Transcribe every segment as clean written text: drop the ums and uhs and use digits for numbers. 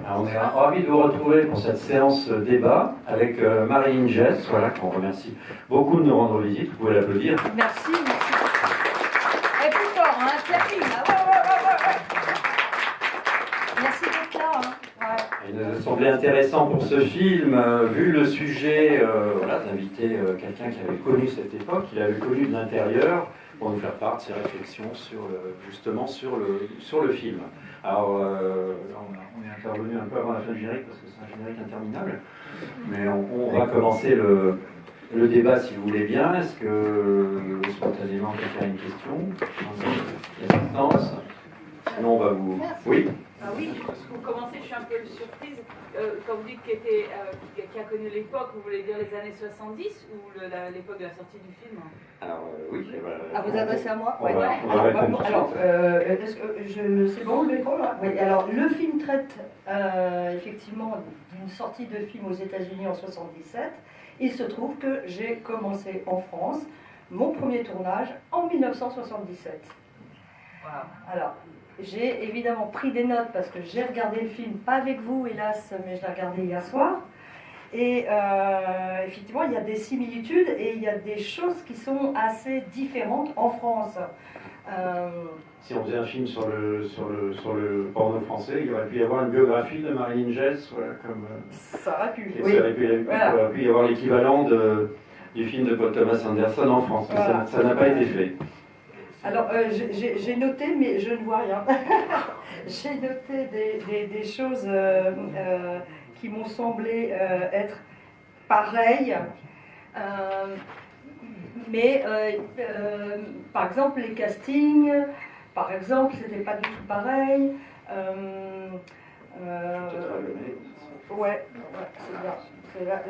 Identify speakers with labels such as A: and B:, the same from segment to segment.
A: Alors, on est ravis de vous retrouver pour cette séance débat avec Marilyn Jess, voilà, qu'on remercie beaucoup de nous rendre visite. Vous pouvez l'applaudir.
B: Merci, merci. Et plus fort, hein, clapping, là. Ouais. Merci d'être là. Hein. Ouais.
A: Il nous semblait intéressant pour ce film, vu le sujet, voilà, d'inviter quelqu'un qui avait connu cette époque, qui l'avait connu de l'intérieur, pour nous faire part de ses réflexions sur justement sur le film. Alors, là, on est intervenu un peu avant la fin du générique parce que c'est un générique interminable, mais on va commencer le débat si vous voulez bien. Est-ce que spontanément quelqu'un a une question? L'assistance? Sinon, on va vous. Oui.
C: Ah oui, pour commencer, je suis un peu surprise. Quand vous dites qui a connu l'époque, vous voulez dire les années 70 ou l'époque de la sortie du film?
A: Alors, oui.
B: À vous adresser à moi?
A: On va répondre.
B: Alors, c'est bon le micro là? Oui, alors le film traite effectivement d'une sortie de film aux États-Unis en 77. Il se trouve que j'ai commencé en France mon premier tournage en 1977.
C: Wow.
B: Alors, j'ai évidemment pris des notes parce que j'ai regardé le film, pas avec vous hélas, mais je l'ai regardé hier soir. Et effectivement, il y a des similitudes et il y a des choses qui sont assez différentes en France.
A: Si on faisait un film sur le porno français, il aurait pu y avoir une biographie de Marilyn Jess, voilà, comme.
B: Ça aurait pu.
A: Et
B: Oui.
A: ça aurait pu y avoir l'équivalent du film de Paul Thomas Anderson en France.
B: Voilà.
A: Ça n'a pas été fait.
B: Alors, j'ai noté, mais je ne vois rien. J'ai noté des choses qui m'ont semblé être pareilles. Mais, par exemple, les castings, par exemple, c'était pas du tout pareil. Ouais, c'est bien.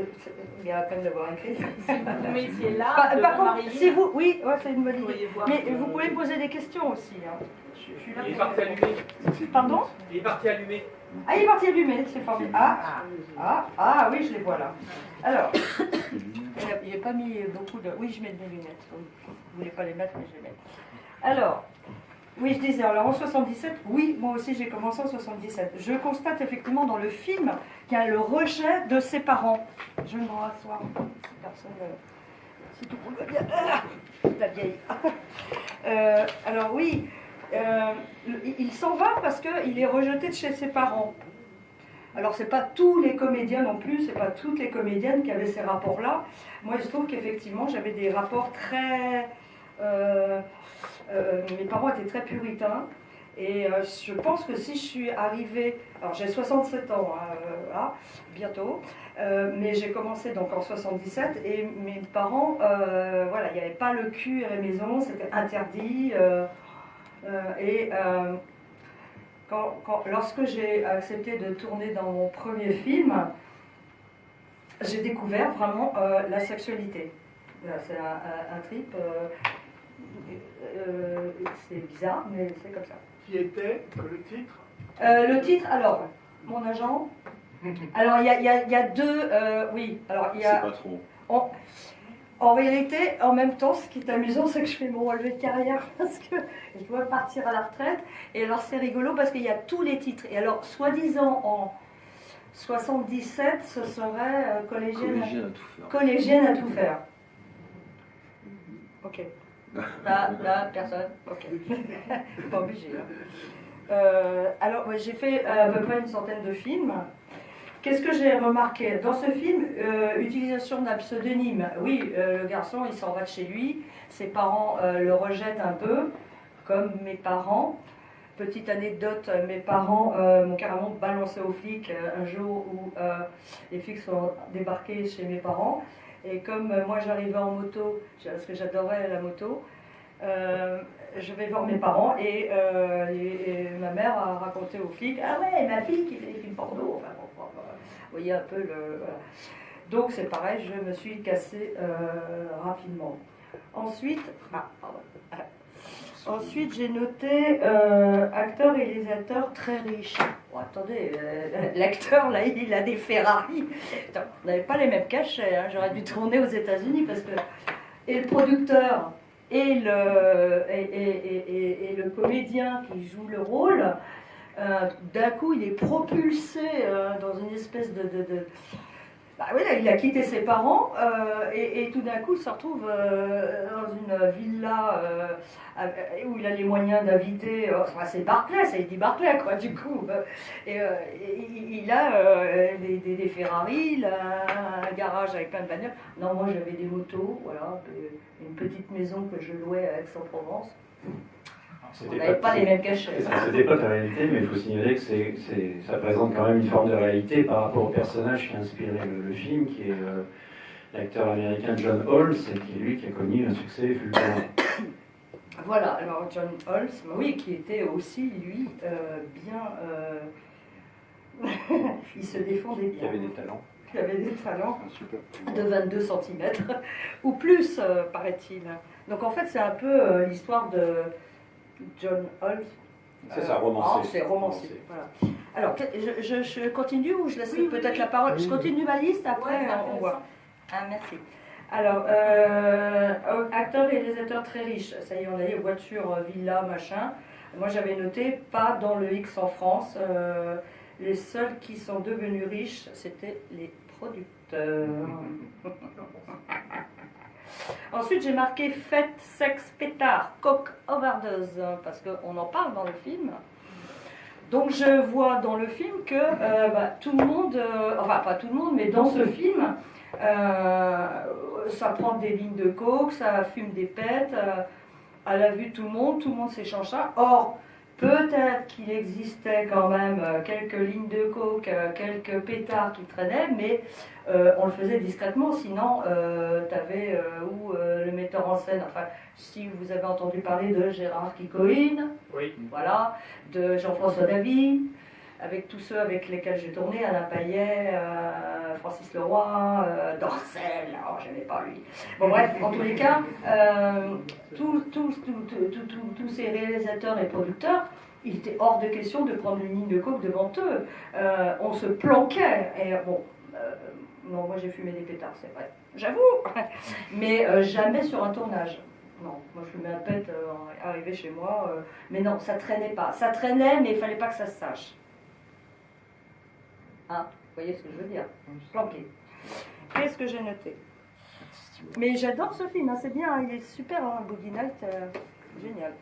B: Il y a la peine d'avoir écrit.
C: Si vous mettiez là,
B: Par contre,
C: Marilyn,
B: si vous, oui, ouais, c'est une bonne idée.
C: pourriez voir
B: Mais
C: que-
B: vous pouvez poser des questions aussi. Hein. Je suis là
D: Il est
B: pour-
D: parti allumer.
B: Pardon?
D: Il est parti allumer.
B: Ah, il est parti allumer, c'est formidable. Ah, oui, je les vois là. Alors, il n'a pas mis beaucoup de. Oui, je mets des lunettes. Vous ne voulez pas les mettre, mais je les mets. Alors, oui, je disais, alors en 77, oui, moi aussi j'ai commencé en 77. Je constate effectivement dans le film qu'il y a le rejet de ses parents. Je vais me rasseoir. Si personne. Si tout le monde va bien. Ah, la vieille. Alors, oui. Il s'en va parce qu'il est rejeté de chez ses parents. Alors c'est pas tous les comédiens non plus, c'est pas toutes les comédiennes qui avaient ces rapports-là. Moi il se trouve qu'effectivement j'avais des rapports très... mes parents étaient très puritains et je pense que si je suis arrivée... Alors j'ai 67 ans, là, bientôt, mais j'ai commencé donc en 77 et mes parents, voilà, il n'y avait pas le cul à la maison, c'était interdit. Lorsque j'ai accepté de tourner dans mon premier film, j'ai découvert vraiment la sexualité. C'est un trip, c'est bizarre, mais c'est comme ça.
D: Qui était le titre?
B: Le titre, alors, mon agent. Alors, il y a deux, oui, alors il y a...
E: C'est pas trop.
B: En réalité, en même temps, ce qui est amusant, c'est que je fais mon relevé de carrière parce que je dois partir à la retraite. Et alors, c'est rigolo parce qu'il y a tous les titres. Et alors, soi-disant, en 77, ce serait collégienne
E: Collégienne à tout faire.
B: collégienne à tout faire. Ok. Là, personne. Ok. Pas obligé. Hein. Alors, j'ai fait à peu près une centaine de films. Qu'est-ce que j'ai remarqué dans ce film? Utilisation d'un pseudonyme. Oui, le garçon, il s'en va de chez lui. Ses parents le rejettent un peu, comme mes parents. Petite anecdote, mes parents m'ont carrément balancé aux flics un jour où les flics sont débarqués chez mes parents. Et comme moi j'arrivais en moto, parce que j'adorais la moto, je vais voir mes parents et ma mère a raconté aux flics: ah ouais, ma fille qui fait des films porno. Enfin, bon, vous voyez un peu le. Voilà. Donc c'est pareil, je me suis cassée rapidement. Ensuite, ensuite j'ai noté acteur et réalisateur très riche. Bon, attendez, l'acteur là, il a des Ferrari. Attends, on n'avait pas les mêmes cachets, hein. J'aurais dû tourner aux États-Unis parce que. Et le producteur et le comédien qui joue le rôle, d'un coup il est propulsé dans une espèce de... Bah oui, là, il a quitté ses parents et tout d'un coup il se retrouve dans une villa où il a les moyens d'inviter, enfin c'est Barclay, ça il dit Barclay quoi du coup. Et il a des Ferrari, il a un garage avec plein de bagnoles. Non, moi j'avais des motos, voilà, une petite maison que je louais à Aix-en-Provence. On n'avait pas les mêmes cachets.
A: C'était pas la réalité, mais il faut signaler que ça présente quand même une forme de réalité par rapport au personnage qui a inspiré le film, qui est l'acteur américain John Holmes, et qui est lui qui a connu un succès fulgurant.
B: Voilà, alors John Holmes, oui, qui était aussi, lui, bien... il se défendait bien.
A: Qui avait des talents.
B: Qui avait des talents
E: Super.
B: de 22 cm, ou plus, paraît-il. Donc en fait, c'est un peu l'histoire de John Holmes.
A: C'est ça, romancé.
B: C'est romancé. Voilà. Alors, je continue ou je laisse peut-être la parole. Je continue ma liste, après on voit. Ah, merci. Alors, acteur, réalisateur très riche. Ça y est, on a dit voiture, villa, machin. Moi, j'avais noté pas dans le X en France. Les seuls qui sont devenus riches, c'était les producteurs. Ensuite, j'ai marqué fête, sexe, pétard, coke, overdose, parce qu'on en parle dans le film. Donc, je vois dans le film que tout le monde, enfin pas tout le monde, mais dans ce film, ça prend des lignes de coke, ça fume des pètes, à la vue de tout le monde s'échange ça. Or, peut-être qu'il existait quand même quelques lignes de coke, quelques pétards qui traînaient, mais on le faisait discrètement, sinon tu avais le metteur en scène, enfin si vous avez entendu parler de Gérard Kikoïne,
D: Oui.
B: voilà, de Jean-François Davy, avec tous ceux avec lesquels j'ai tourné, Alain Payet, Francis Leroy, Dorcel, alors j'aimais pas lui. Bon bref, en tous les cas, tous ces réalisateurs et producteurs, il était hors de question de prendre une ligne de coke devant eux. On se planquait. Et bon, non, moi j'ai fumé des pétards, c'est vrai, j'avoue, mais jamais sur un tournage. Non, moi je fumais un pet arrivé chez moi, mais non, ça traînait pas. Ça traînait, mais il fallait pas que ça se sache. Hein, vous voyez ce que je veux dire? Planqué. Qu'est-ce que j'ai noté? Mais j'adore ce film, hein, c'est bien, hein, il est super, hein, Boogie Night, génial.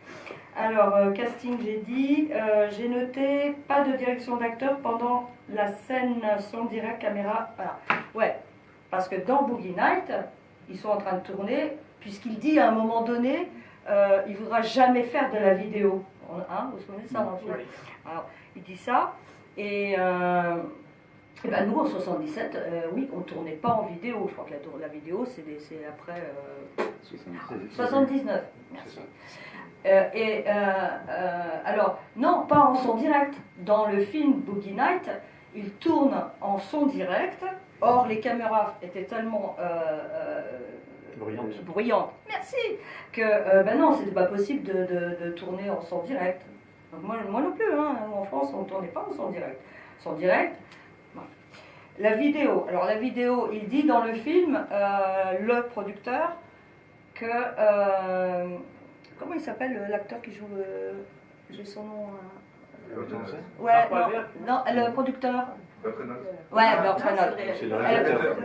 B: Alors, casting, j'ai dit, j'ai noté pas de direction d'acteur pendant la scène son direct caméra. Voilà. Ouais, parce que dans Boogie Night, ils sont en train de tourner, puisqu'il dit à un moment donné, il ne voudra jamais faire de la vidéo. Hein, vous vous souvenez de ça dans le film? Alors, il dit ça, et ben nous en 77, oui, on ne tournait pas en vidéo. Je crois que la vidéo, c'est après 79. Merci. Alors, non, pas en son direct. Dans le film Boogie Night, il tourne en son direct. Or, les caméras étaient tellement bruyantes, merci, que ben non, c'était pas possible de tourner en son direct. Donc moi non plus, hein, en France, on ne tournait pas en son direct. Son direct. La vidéo. Alors la vidéo, il dit dans le film, le producteur, que... comment il s'appelle l'acteur qui joue j'ai son nom... Ouais, non, le producteur. Ouais, Burt Reynolds.
A: C'est le réalisateur.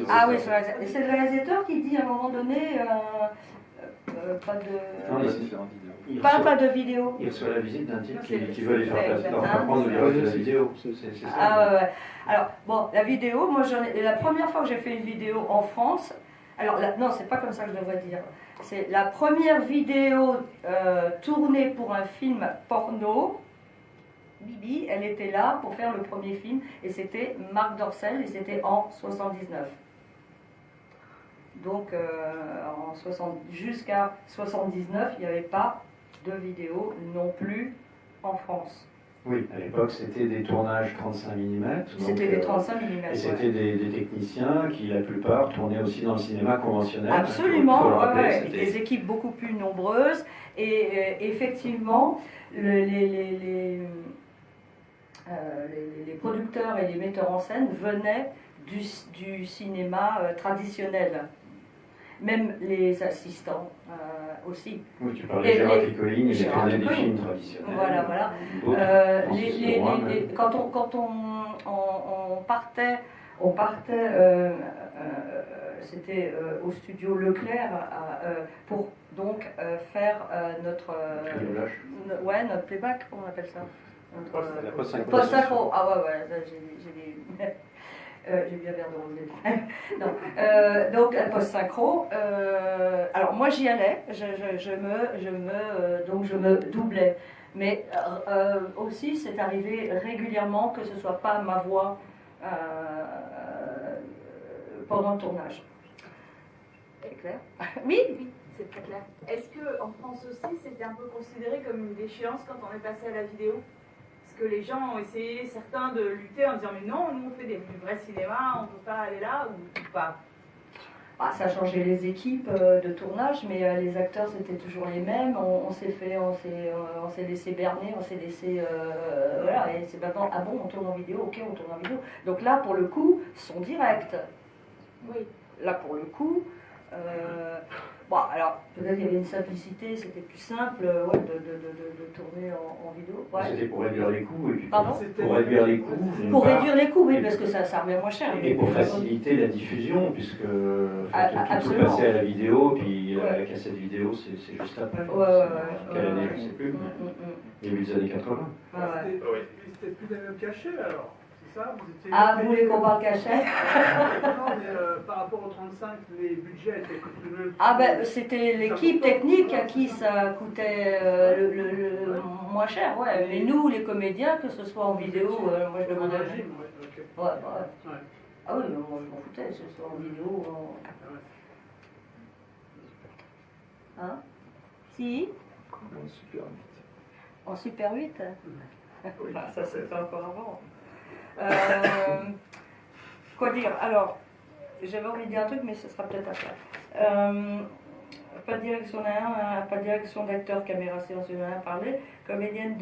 B: Ah oui, c'est le réalisateur qui dit à un moment donné... pas de... Pas de vidéo.
A: Il reçoit la visite d'un type qui veut les faire prendre la vidéo. C'est ça.
B: Ah ouais. Alors, bon, la vidéo, moi la première fois que j'ai fait une vidéo en France, alors non, c'est pas comme ça que je devrais dire. C'est la première vidéo tournée pour un film porno. Bibi, elle était là pour faire le premier film, et c'était Marc Dorcel, et c'était en 79. Donc, jusqu'à 79, il n'y avait pas de vidéo non plus en France.
A: Oui, à l'époque, c'était des tournages 35 mm.
B: C'était des 35 mm.
A: Et c'était des techniciens qui, la plupart, tournaient aussi dans le cinéma conventionnel.
B: Absolument, ouais, des équipes beaucoup plus nombreuses. Et effectivement, les producteurs et les metteurs en scène venaient du cinéma traditionnel. même les assistants aussi.
A: Oui, tu parlais de Gérard Picolini, il
B: Gérard
A: écrivait des
B: Picolini.
A: films traditionnels.
B: Voilà.
A: D'autres,
B: Quand on partait, c'était au studio Leclerc pour donc faire notre notre playback, comment on appelle ça?
A: La post-synchro.
B: Post-synchro. Ah ouais, j'ai bien l'air de revenir. Non. Donc post-synchro. Alors moi j'y allais, donc je me doublais. Mais aussi c'est arrivé régulièrement que ce soit pas ma voix pendant le tournage. C'est clair? Oui.
C: Oui, c'est très clair. Est-ce qu'en France aussi, c'était un peu considéré comme une déchéance quand on est passé à la vidéo? Parce que les gens ont essayé, certains, de lutter en disant mais non, nous on fait du vrai cinéma, on ne peut pas aller là, ou pas?
B: Ça a changé les équipes de tournage, mais les acteurs c'était toujours les mêmes. On s'est laissé berner, on s'est laissé voilà. Et c'est maintenant ah bon, on tourne en vidéo, ok, on tourne en vidéo. Donc là pour le coup, son direct.
C: Oui.
B: Là pour le coup. Bon, alors peut-être qu'il y avait une simplicité, c'était plus simple de tourner en vidéo. Ouais.
A: C'était pour réduire les coûts. Et puis
B: Pardon?
A: Pour réduire les coûts.
B: Pour réduire les coûts, oui, parce que ça revient moins cher.
A: Et pour faciliter la diffusion, puisque tout passer à la vidéo, puis la cassette vidéo, c'est juste après. Quelle année, je ne sais plus. Début des années 80.
D: C'était plus les mêmes cachets alors. Ça,
B: vous voulez qu'on parle cachet?
D: Non, mais par rapport au 35, les budgets étaient plus...
B: c'était l'équipe technique à qui ça coûtait le moins cher, ouais. Mais nous, les comédiens, que ce soit en vidéo, moi je demandais... Ouais. Ah oui, moi je m'en foutais, que ce soit en vidéo... Hein? Si? En Super 8? Ça c'était encore avant. Quoi dire? Alors, j'avais envie de dire un truc, mais ce sera peut-être après. Pas de direction derrière, pas de direction d'acteur, caméra, séance, je n'en ai rien parlé. Comédienne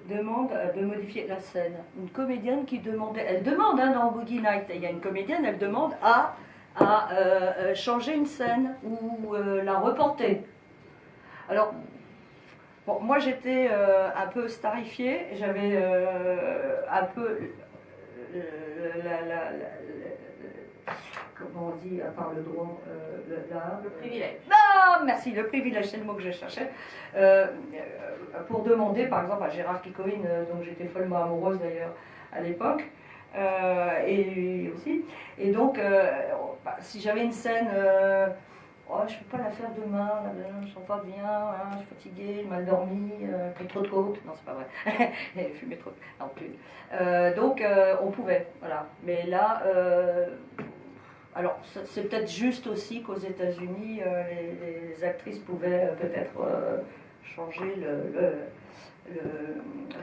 B: demande de modifier la scène. Une comédienne qui demandait, elle demande dans Boogie Night, il y a une comédienne, elle demande à changer une scène ou la reporter. Alors, bon, moi j'étais un peu starifiée, j'avais un peu comment on dit, à part le droit,
C: le privilège.
B: Ah, merci, le privilège, c'est le mot que je cherchais. Pour demander, par exemple, à Gérard Picolini, dont j'étais follement amoureuse d'ailleurs à l'époque, et lui aussi. Et donc, si j'avais une scène, je ne peux pas la faire demain, je ne sens pas bien, je suis fatiguée, j'ai mal dormi, j'ai pris trop de coke. Non, c'est pas vrai. J'ai fumé trop. Non plus. Donc, on pouvait, voilà. Mais là, alors, c'est peut-être juste aussi qu'aux États-Unis, les actrices pouvaient peut-être changer le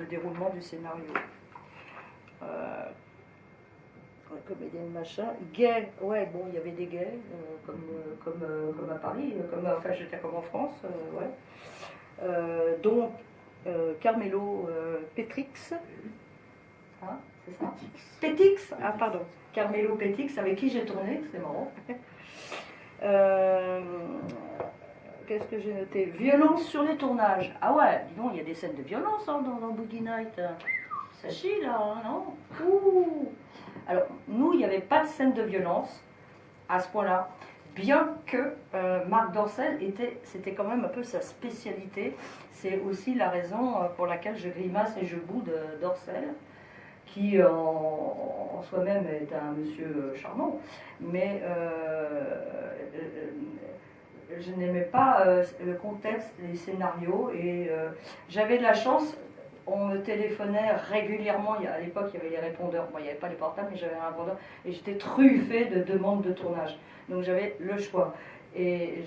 B: déroulement du scénario. Comédienne machin, gay, ouais, bon, il y avait des gays, comme à Paris, enfin, je veux dire, comme en France, ouais. Donc, Carmelo Pétrix, hein, c'est ça? Pétix, ah pardon, Carmelo Pétix, avec qui j'ai tourné, c'est marrant. Qu'est-ce que j'ai noté? Violence sur les tournages. Ah ouais, dis donc, il y a des scènes de violence dans Boogie Night. Ça chie là, non? Ouh. Alors, nous, il n'y avait pas de scène de violence à ce point-là, bien que Marc Dorcel c'était quand même un peu sa spécialité. C'est aussi la raison pour laquelle je grimace et je boude Dorcel, qui en soi-même est un monsieur charmant, mais je n'aimais pas le contexte, les scénarios, et j'avais de la chance. On me téléphonait régulièrement, à l'époque il y avait les répondeurs, moi il n'y avait pas les portables mais j'avais un répondeur et j'étais truffée de demandes de tournage, donc j'avais le choix. Et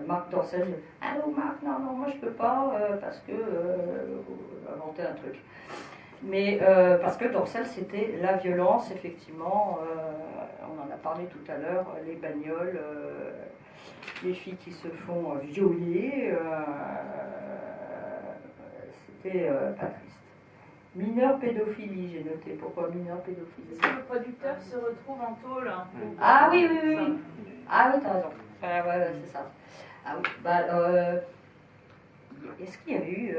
B: Marc Dorcel, allô Marc, non, moi je peux pas parce que, inventer un truc. Mais parce que Dorcel c'était la violence, effectivement, on en a parlé tout à l'heure, les bagnoles, les filles qui se font violer. C'était pas triste. Mineur pédophilie, j'ai noté. Pourquoi mineur pédophilie?
C: Est-ce que le producteur se retrouve en tôle
B: Ah oui, oui, oui. Ah oui, t'as raison. Ouais, c'est ça. Ah oui, bah, est-ce qu'il y a eu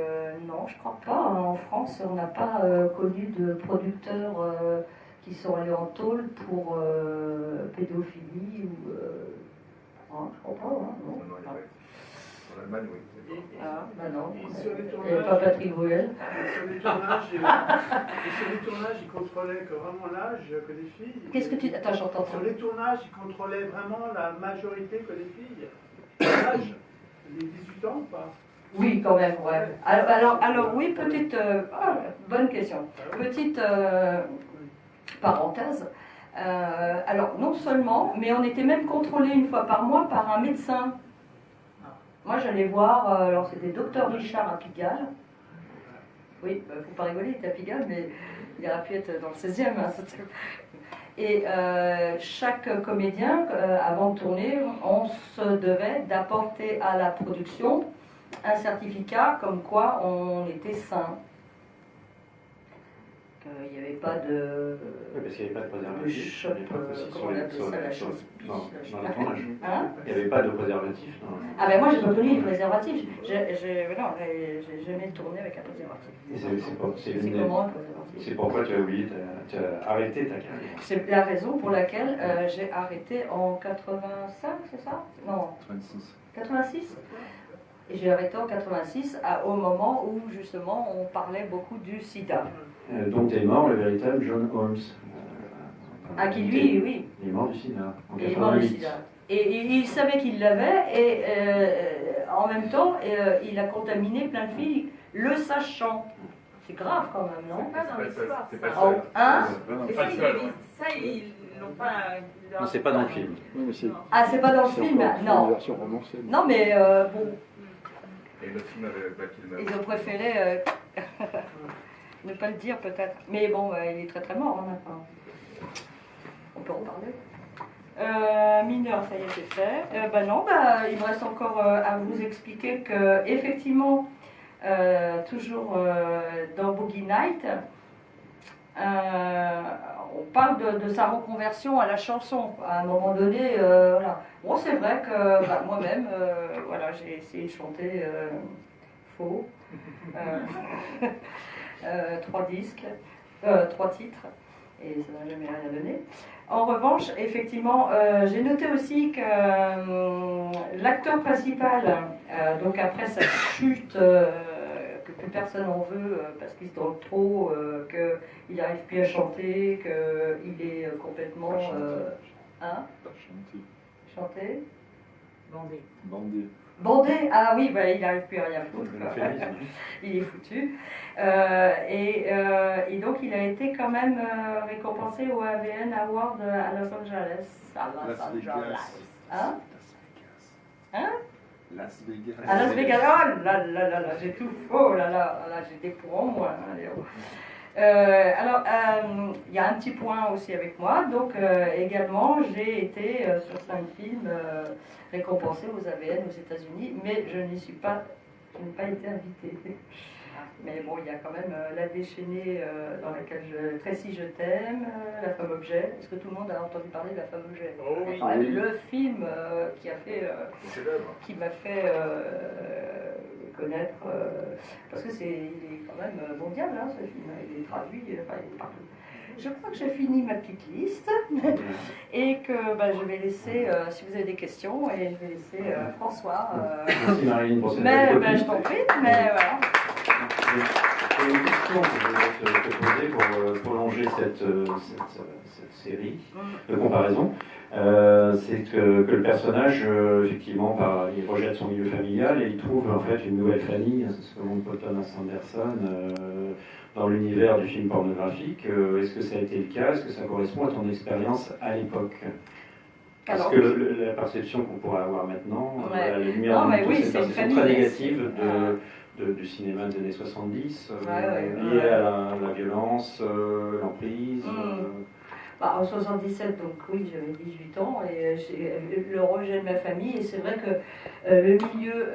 B: non, je crois pas. En France, on n'a pas connu de producteurs qui sont allés en tôle pour pédophilie ou... hein, je crois pas, hein, non.
E: En Allemagne, oui.
B: Ah, bah non.
D: Et sur les
B: Et
D: tournages,
B: pas Patrick Bruel.
D: sur les tournages, ils contrôlaient que vraiment l'âge que les filles.
B: Qu'est-ce que tu... Attends, j'entends
D: Sur
B: pas.
D: les tournages, ils contrôlaient vraiment la majorité que les filles. L'âge, les 18 ans ou pas?
B: Oui, quand même, ouais. Alors oui, petite... bonne question. Petite parenthèse. Alors, non seulement, mais on était même contrôlé une fois par mois par un médecin. Moi, j'allais voir, alors c'était Docteur Richard à Pigalle. Oui, faut pas rigoler, il était à Pigalle, mais il aurait pu être dans le 16e. Hein, et chaque comédien, avant de tourner, on se devait d'apporter à la production un certificat comme quoi on était sain. Il n'y avait pas de...
A: Oui, parce qu'il n'y avait pas de préservatif.
B: choc,
A: à l'époque aussi,
B: comment on appelle ça, la
A: sur-
B: chose
A: dans
B: pisse,
A: dans les tournages.
B: Hein?
A: Il n'y avait pas de préservatif. Non.
B: Ah ben moi j'ai pas connu les préservatifs. J'ai jamais tourné avec un préservatif.
A: Et c'est
B: C'est
A: une-
B: comment un préservatif?
A: c'est pourquoi tu as oublié, tu as arrêté ta carrière.
B: C'est la raison pour laquelle j'ai arrêté en 85, c'est ça? Non,
E: 26.
B: 86. Et j'ai arrêté en 86 au moment où justement on parlait beaucoup du sida.
A: Donc est mort le véritable John Holmes.
B: Ah qui lui, oui,
A: Il est mort du sida en
B: il est mort du
A: 88.
B: sida. Et il savait qu'il l'avait et en même temps il a contaminé plein de filles, le sachant. C'est grave quand même, non?
C: Pas dans l'histoire.
E: C'est pas
C: ça.
E: le seul.
B: Hein?
C: Et
E: Pas
C: ça,
E: le seul.
C: ils l'ont pas.
A: Non, c'est pas dans le film.
F: Oui, mais c'est
B: Ah, c'est pas dans le film?
F: une
B: Non.
F: version romancée.
B: Non, mais bon,
E: Et le film avec Val Kilmer.
B: ils ont préféré ne pas le dire peut-être. Mais bon, il est très très mort hein, maintenant. On peut en parler. Mineur, ça y est, c'est fait. Non, il me reste encore à vous expliquer que effectivement, toujours dans Boogie Night, on parle de sa reconversion à la chanson. À un moment donné, voilà. Bon, c'est vrai que moi-même, voilà, j'ai essayé de chanter faux. 3 disques, 3 titres, et ça n'a jamais rien donné. En revanche, effectivement, j'ai noté aussi que l'acteur principal, donc après sa chute, que plus personne en veut parce qu'il se drogue trop, qu'il n'arrive plus à chanter, qu'il est complètement... hein? Chanter?
F: Bandé.
B: Bandé, ah oui, il n'arrive plus à rien foutre.
A: Le féminisme.
B: Il est foutu. Et donc il a été quand même récompensé au AVN Award à Los Angeles. À Los
F: Las
B: Angeles.
F: Vegas.
B: Hein? Hein?
F: Las Vegas.
B: À Las Vegas. Oh là là là là, j'ai tout faux. Oh là là, j'ai des points en moins. Hein, Léo. Il y a un petit point aussi avec moi. Donc également, j'ai été sur 5 films récompensés aux AVN aux États-Unis, mais je n'ai pas été invitée. Mais bon, il y a quand même La Déchaînée dans laquelle Tracy, je t'aime, La Femme Objet. Est-ce que tout le monde a entendu parler de La Femme Objet?
E: Oh oui.
B: C'est quand même le film qui a fait,
E: Chef-d'œuvre.
B: qui m'a fait connaître, parce que il est quand même mondial, hein, ce film. Il est traduit, il est partout. Je crois que j'ai fini ma petite liste et que je vais laisser, si vous avez des questions, et je vais laisser François.
A: Merci Marilyn pour cette
B: Mais
A: belle
B: je t'en prie, mais voilà.
A: J'ai une question que je voulais te poser pour prolonger cette série de comparaison. C'est que le personnage, effectivement, il rejette son milieu familial et il trouve en fait une nouvelle famille, selon Paul Thomas Anderson, dans l'univers du film pornographique. Est-ce que ça a été le cas? Est-ce que ça correspond à ton expérience à l'époque? Parce
B: Alors,
A: que la perception qu'on pourrait avoir maintenant,
B: Ouais.
A: à la lumière
B: Non, mais
A: de
B: oui,
A: cette
B: c'est une
A: perception
B: famille,
A: très négative
B: c'est-
A: du cinéma des années 70,
B: Ouais,
A: liée à la violence, l'emprise.
B: En 77, donc oui, j'avais 18 ans et j'ai le rejet de ma famille. Et c'est vrai que le milieu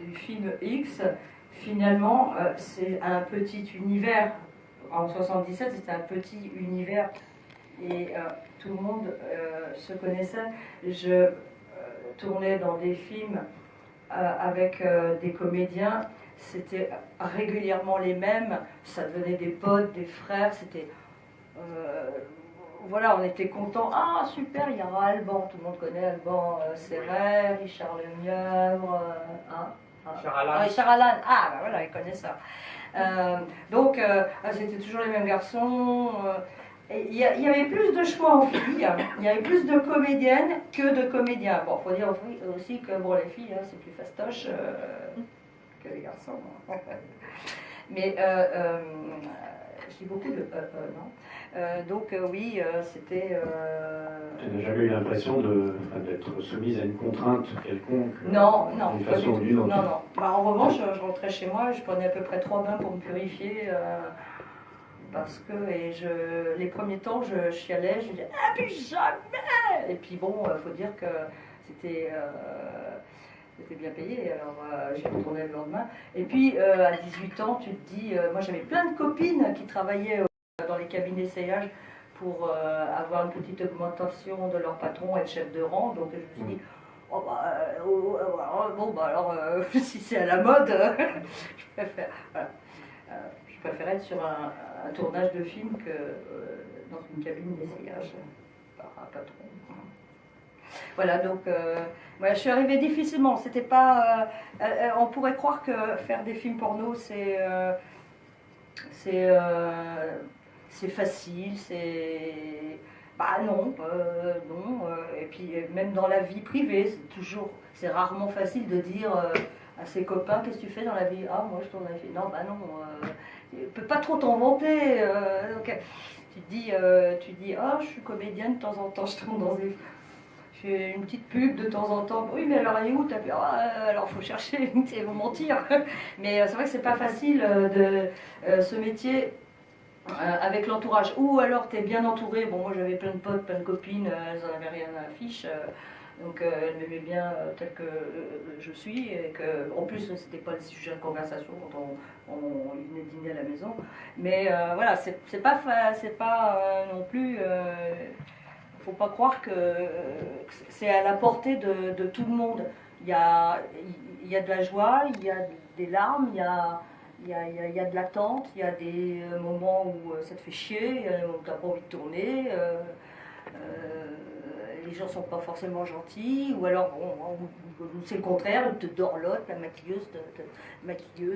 B: du film X, finalement, c'est un petit univers. En 77, c'était un petit univers et tout le monde se connaissait. Je tournais dans des films avec des comédiens, c'était régulièrement les mêmes, ça devenait des potes, des frères, c'était... voilà, on était contents. Ah, super, il y aura Alban, tout le monde connaît Alban Serret, Richard Lemièvre, Richard Allan, ah, ben voilà, il connaît ça. Donc, c'était toujours les mêmes garçons. Il y avait plus de choix en filles, il y avait plus de comédiennes que de comédiens. Bon, il faut dire aussi que bon, les filles, c'est plus fastoche que les garçons. Mais je dis beaucoup de non. Donc oui, c'était...
A: Tu n'as jamais eu l'impression d'être soumise à une contrainte quelconque
B: Non,
A: d'une
B: pas du
A: façon ou
B: tout.
A: d'une autre?
B: Non, non. Bah, en revanche, je rentrais chez moi, je prenais à peu près 3 bains pour me purifier. Parce que les premiers temps, je chialais, je me disais « Ah, plus jamais !» Et puis bon, il faut dire que c'était bien payé, alors j'y retournais le lendemain. Et puis à 18 ans, tu te dis, moi j'avais plein de copines qui travaillaient dans les cabinets d'essayage pour avoir une petite augmentation de leur patron, être chef de rang. Donc je me suis dit, oh, bon, bah alors, si c'est à la mode, je préfère. Voilà. Je préférais être sur un tournage de film que dans une cabine d'essayage par un patron. Voilà, donc je suis arrivée difficilement. C'était pas. On pourrait croire que faire des films porno, c'est facile, c'est. Bah non, non. Et puis même dans la vie privée, c'est rarement facile de dire à ses copains, qu'est-ce que tu fais dans la vie? Ah, moi je tourne un film. Non, bah non. Tu peux pas trop t'en vanter. Donc, tu dis, ah, je suis comédienne de temps en temps, je tourne dans des. Je fais une petite pub de temps en temps. Oui, mais alors elle est où? Alors faut chercher, ils vont mentir. Mais c'est vrai que c'est pas facile de ce métier avec l'entourage. Ou alors tu es bien entouré. Bon, moi j'avais plein de potes, plein de copines, elles en avaient rien à fiche. Donc elles m'aimaient bien tel que je suis. Et que, en plus, c'était pas le sujet de conversation quand on venait dîner à la maison. Mais voilà, c'est pas non plus. Il ne faut pas croire que c'est à la portée de tout le monde. Il y a de la joie, il y a des larmes, il y a de l'attente, il y a des moments où ça te fait chier, il y a des moments où tu n'as pas envie de tourner. Les gens ne sont pas forcément gentils, ou alors c'est le contraire, ils te dorlotent, la maquilleuse,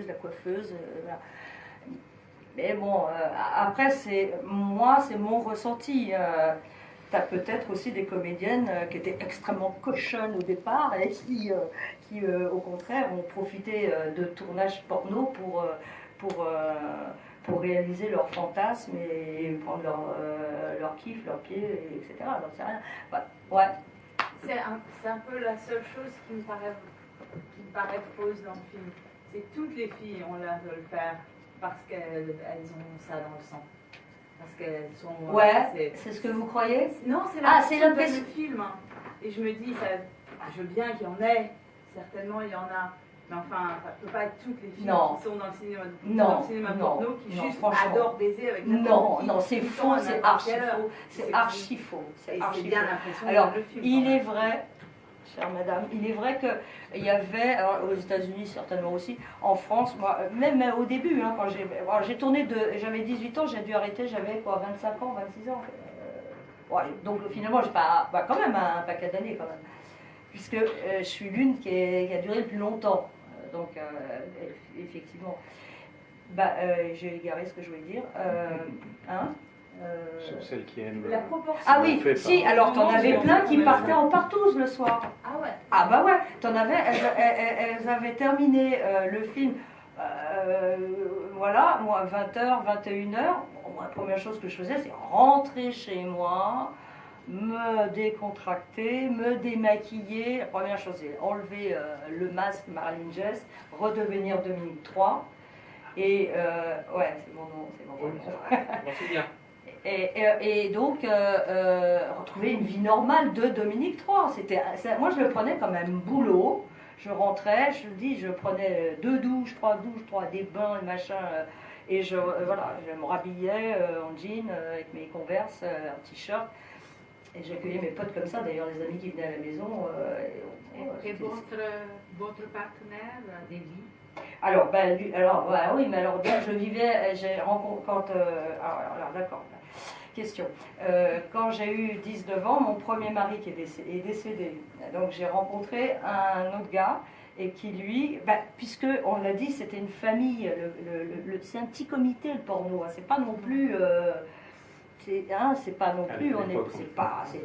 B: la coiffeuse. Voilà. Mais bon, après, c'est mon ressenti. Tu as peut-être aussi des comédiennes qui étaient extrêmement cochonnes au départ et qui au contraire, ont profité de tournages porno pour réaliser leurs fantasmes et prendre leur kiff, leurs pieds, etc. Donc c'est rien. Ouais.
C: C'est un peu la seule chose qui me paraît fausse dans le film. C'est que toutes les filles ont l'air de le faire parce qu'elles ont ça dans le sang. Parce qu'elles sont.
B: Ouais, c'est ce que vous croyez?
C: Non, c'est
B: l'impression
C: du film. Et je me dis, je veux bien qu'il y en ait. Certainement, il y en a. Mais enfin, ça ne peut pas être toutes les filles qui sont dans le cinéma, porno qui juste adorent baiser avec n'importe qui.
B: Non, c'est faux, c'est archi faux. C'est archi faux.
C: C'est bien l'impression.
B: Alors, il est vrai, chère madame, il est vrai qu'il y avait, alors, aux États-Unis certainement aussi, en France, moi, même au début, hein, quand j'ai tourné, j'avais 18 ans, j'ai dû arrêter, j'avais 25 ans, 26 ans. Ouais, donc finalement, j'ai pas, quand même un paquet d'années quand même. Puisque je suis l'une qui a duré le plus longtemps. Donc, effectivement, j'ai égaré ce que je voulais dire.
A: Sur celle qui aime.
C: La proportion.
B: Ah oui, si, alors t'en avais plein qui partaient en partouze le soir.
C: Ah ouais.
B: Ah bah ouais, elles avaient terminé le film, voilà, moi 20h, 21h. Bon, moi, la première chose que je faisais, c'est rentrer chez moi, me décontracter, me démaquiller. La première chose, c'est enlever le masque Marilyn Jess, redevenir Dominique 3. Et ouais, c'est mon nom, c'est mon nom.
G: C'est bien.
B: Et donc, retrouver une vie normale de Dominique III. Moi, je le prenais comme un boulot. Je rentrais, je dis, je prenais 2 douches, 3 douches, 3 des bains, machin, et voilà, je me rhabillais en jean, avec mes Converse, un t-shirt, et j'accueillais mes potes comme ça, d'ailleurs les amis qui venaient à la maison.
G: Et votre partenaire de vie?
B: Alors, bah, oui, mais alors bien, je vivais, j'ai rencontré, alors d'accord, question. Quand j'ai eu 19 ans, mon premier mari qui est décédé. Donc j'ai rencontré un autre gars, et qui lui, puisque on l'a dit, c'était une famille, c'est un petit comité le porno, hein, c'est pas non plus... c'est pas non plus, c'est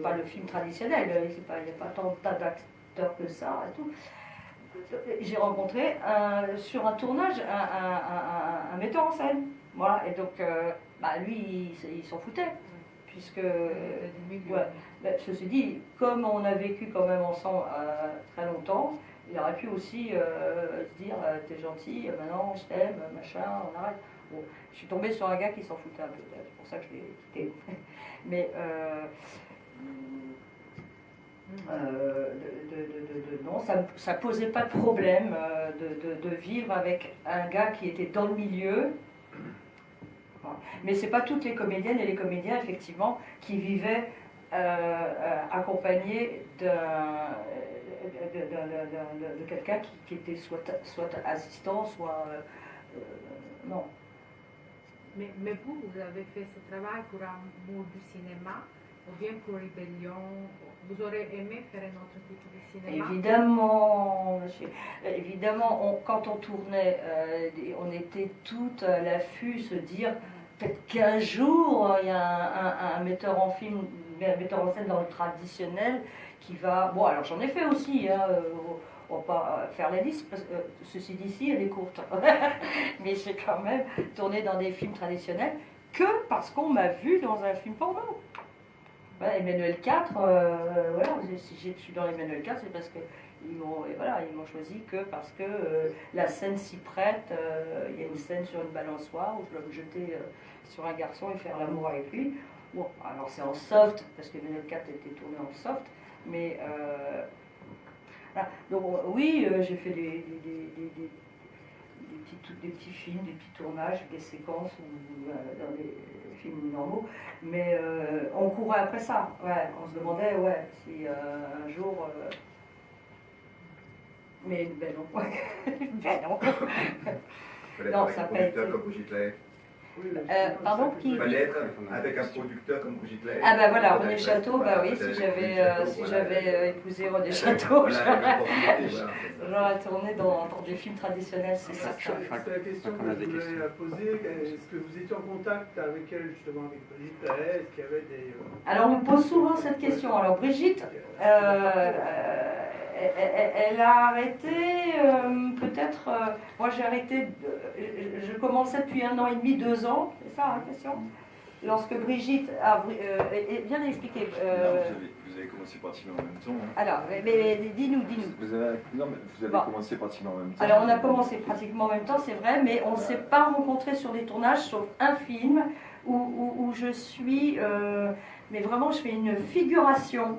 B: pas le film traditionnel, il n'y a pas tant d'acteurs que ça et tout. J'ai rencontré sur un tournage un metteur en scène, voilà, et donc lui il s'en foutait, puisque ceci dit, comme on a vécu quand même ensemble très longtemps, il aurait pu aussi se dire t'es gentil, maintenant je t'aime, machin, on arrête. Bon, je suis tombée sur un gars qui s'en foutait un peu, c'est pour ça que je l'ai quitté. Mais non, ça posait pas de problème de vivre avec un gars qui était dans le milieu. Mais c'est pas toutes les comédiennes et les comédiens effectivement qui vivaient accompagnés de quelqu'un qui était soit assistant, soit non.
G: Mais vous avez fait ce travail pour amour du cinéma ou bien pour Rébellion? Vous aurez aimé faire un autre type de cinéma?
B: Évidemment, monsieur. Évidemment, quand on tournait, on était toutes à l'affût, se dire peut-être qu'un jour, il y a un metteur en film, un metteur en scène dans le traditionnel qui va... Bon, alors j'en ai fait aussi, hein, on va pas faire la liste, parce que ceci d'ici, elle est courte. Mais j'ai quand même tourné dans des films traditionnels que parce qu'on m'a vu dans un film porno. Ouais, Emmanuel 4, voilà, si je suis dans Emmanuel 4, c'est parce qu'ils m'ont choisi que parce que la scène s'y prête. Il y a une scène sur une balançoire où je dois me jeter sur un garçon et faire l'amour avec lui. Bon, alors c'est en soft, parce que Emmanuel 4 était tourné en soft, mais voilà. Donc oui, j'ai fait des petits films, des petits tournages, des séquences dans des films normaux, mais on courait après ça. Ouais, on se demandait si un jour. Mais ben non. Ben non. Non, ça n'a pas été.
E: Comme Brigitte Lahaie.
B: Pardon, qui
E: Il fallait être avec un producteur comme Brigitte Lahaie.
B: Ah ben voilà, René Château, bah oui, si j'avais épousé René Château, j'aurais tourné dans des films traditionnels, c'est ça.
D: C'est la question que je voulais poser. Est-ce que vous étiez en contact avec elle, justement, avec Brigitte Lahaie? Est-ce qu'il y avait des...
B: Alors on me pose souvent cette question. Alors Brigitte, elle a arrêté, peut-être, moi j'ai arrêté, je commençais depuis 1 an et demi, 2 ans, c'est ça la question? Lorsque Brigitte a, bien expliqué.
F: Vous avez commencé pratiquement en même temps. Hein.
B: Alors, mais dis-nous.
F: Vous avez commencé pratiquement en même temps.
B: Alors on a commencé pratiquement en même temps, c'est vrai, mais on ne s'est pas rencontrés sur des tournages, sauf un film où je suis, mais vraiment je fais une figuration.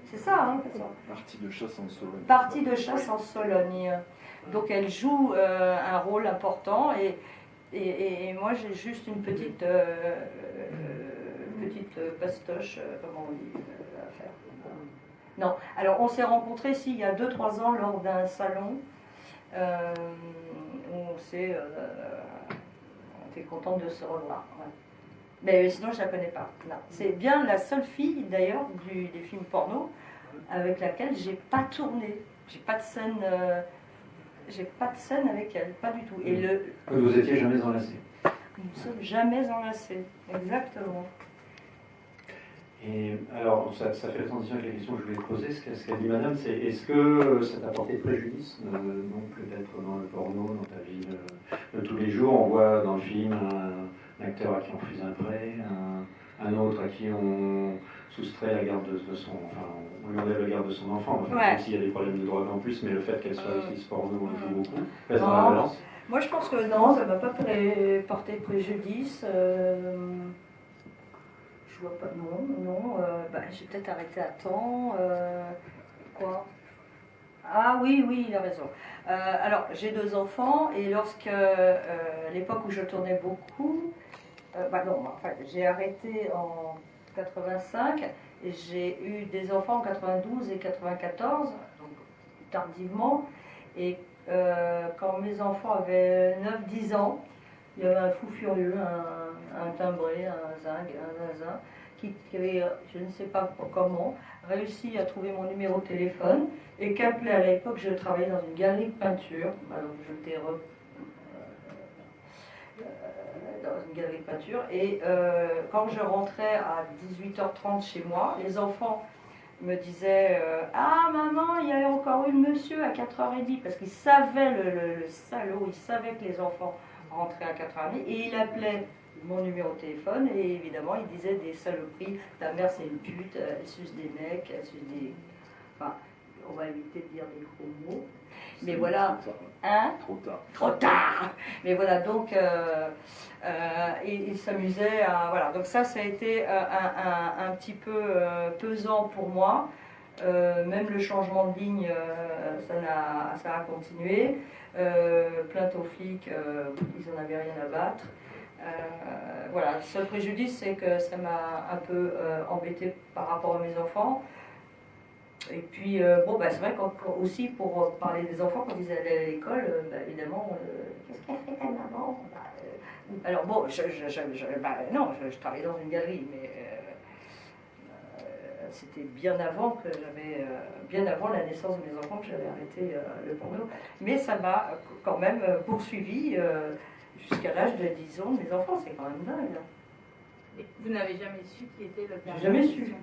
B: C'est ça, hein, c'est ça.
F: Partie de chasse en Sologne.
B: Partie de chasse en Sologne. Donc elle joue un rôle important et moi j'ai juste une petite pastoche, comment on dit, à faire. Non, alors on s'est rencontrés ici il y a 2-3 ans lors d'un salon où on était content de se revoir. Ouais. Mais sinon je ne la connais pas. C'est bien la seule fille d'ailleurs des films porno avec laquelle j'ai pas tourné. J'ai pas de scène avec elle, pas du tout. Et
A: vous étiez jamais enlacés.
B: Nous ne sommes jamais enlacés, exactement.
A: Et alors, ça fait la transition avec la question que je voulais poser. Ce qu'a dit madame, c'est est-ce que ça t'a porté préjudice donc peut-être dans le porno, dans ta vie de tous les jours, on voit dans le film un acteur à qui on refuse un prêt, un autre à qui on soustrait la garde de son... Enfin, on lui enlève la garde de son enfant. Enfin, même s'il y a des problèmes de drogue en plus, mais le fait qu'elle soit actrice porno, elle joue beaucoup. Pèse dans la balance.
B: Moi, je pense que non, ça ne m'a pas porté préjudice. Je vois pas, non. J'ai peut-être arrêté à temps. Quoi? Ah oui, oui, il a raison. Alors, j'ai 2 enfants et lorsque, à l'époque où je tournais beaucoup, j'ai arrêté en 85 et j'ai eu des enfants en 92 et 94, donc tardivement. Et quand mes enfants avaient 9-10 ans, il y avait un fou furieux, un timbré, un zinzin, qui avait, je ne sais pas comment, réussi à trouver mon numéro de téléphone et qu'appelait à l'époque, je travaillais dans une galerie de peinture, alors j'étais dans une galerie de peinture, et quand je rentrais à 18h30 chez moi, les enfants me disaient ah maman, il y a encore eu le monsieur à 4h30, parce qu'il savait, le salaud, il savait que les enfants rentraient à 4h30, et il appelait mon numéro de téléphone, et évidemment il disait des saloperies, ta mère c'est une pute, elle suce des mecs, elle suce des... Enfin, on va éviter de dire des gros mots. Mais voilà. Hein?
F: Trop tard.
B: Trop tard. Mais voilà, donc il s'amusait à... Voilà, donc ça a été un petit peu pesant pour moi. Même le changement de ligne, ça a continué. Plainte aux flics, ils n'en avaient rien à battre. Voilà, le seul préjudice, c'est que ça m'a un peu embêté par rapport à mes enfants. Et puis, c'est vrai aussi pour parler des enfants, quand ils allaient à l'école, évidemment, qu'est-ce qu'elle fait ta maman? Alors bon, je travaillais dans une galerie, mais c'était bien avant bien avant la naissance de mes enfants que j'avais arrêté le porno. Mais ça m'a quand même poursuivi jusqu'à l'âge de 10 ans de mes enfants, c'est quand même dingue.
C: Et vous n'avez jamais su qui était le père?
B: J'ai jamais su.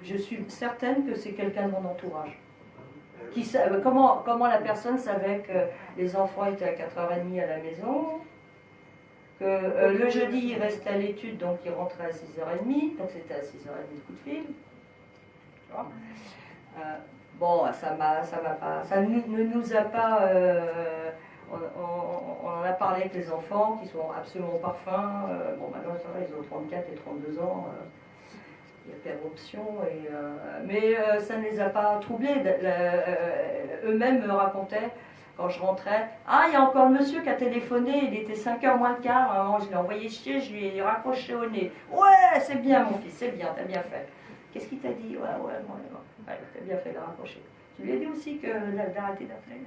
B: Je suis certaine que c'est quelqu'un de mon entourage. Comment la personne savait que les enfants étaient à 4h30 à la maison, que le jeudi il restait à l'étude, donc il rentrait à 6h30, donc c'était à 6h30 le coup de fil. Tu vois, ça ne nous a pas... on en a parlé avec les enfants qui sont absolument parfums. Maintenant ça va, ils ont 34 et 32 ans. Il y a père option, mais ça ne les a pas troublés. Eux-mêmes me racontaient, quand je rentrais, ah, il y a encore le monsieur qui a téléphoné, il était 5h moins le quart, je l'ai envoyé chier, je lui ai raccroché au nez. Ouais, c'est bien mon fils, c'est bien, t'as bien fait. Qu'est-ce qu'il t'a dit? Ouais, t'as bien fait de raccrocher. Tu lui as dit aussi que d'arrêter d'appeler.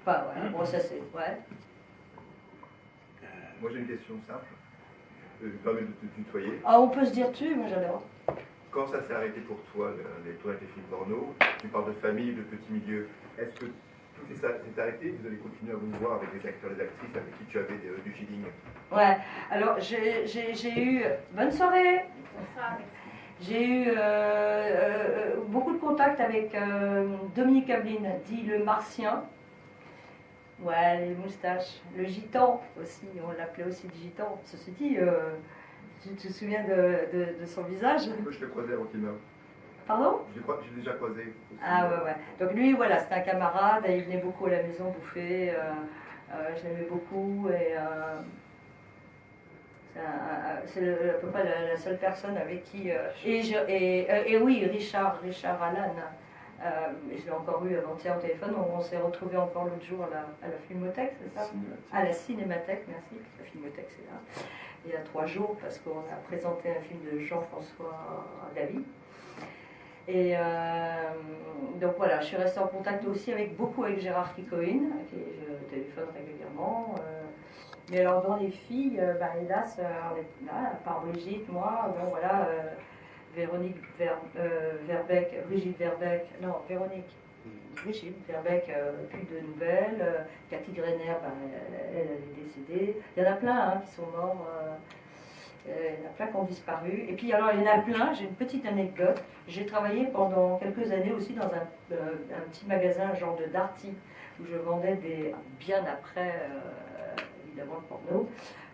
B: Enfin, ouais, bon, ça c'est... Ouais.
E: Moi j'ai une question simple. Je me permets de te tutoyer.
B: Ah, on peut se dire tu, moi j'adore.
E: Quand ça s'est arrêté pour toi, les toilettes et films porno, tu parles de famille, de petit milieu, est-ce que tout ça s'est arrêté? Vous avez continué à vous voir avec des acteurs et des actrices avec qui tu avais du feeling?
B: Ouais, alors j'ai eu... Bonne soirée. J'ai eu beaucoup de contacts avec Dominique Abline, dit le Martien. Ouais, les moustaches. Le gitan aussi, on l'appelait aussi le gitan. Ceci dit, tu te souviens de son visage?
E: Moi je l'ai croisé avant qu'il meure.
B: Pardon?
E: J'ai déjà croisé.
B: Ah ouais. Donc lui, voilà, c'était un camarade, il venait beaucoup à la maison bouffer. Je l'aimais beaucoup et c'est à peu près la seule personne avec qui... et oui, Richard Allan. Je l'ai encore eu avant-hier au téléphone. On s'est retrouvés encore l'autre jour à la Filmothèque, c'est ça? À la Cinémathèque, merci. La Filmothèque, c'est là. Il y a 3 jours, parce qu'on a présenté un film de Jean-François Davy. Et donc voilà, je suis restée en contact aussi beaucoup avec Gérard Kikoïn, à qui je téléphone régulièrement. Mais alors dans les filles, hélas, on est là, à part Brigitte, moi, voilà... Véronique Verbeek, Brigitte Verbeek, non, Brigitte Verbeek, plus de nouvelles. Cathy Greiner, elle est décédée. Il y en a plein qui sont morts, il y en a plein qui ont disparu. Et puis alors il y en a plein, j'ai une petite anecdote. J'ai travaillé pendant quelques années aussi dans un petit magasin, genre de Darty, où je vendais bien après, évidemment, le porno.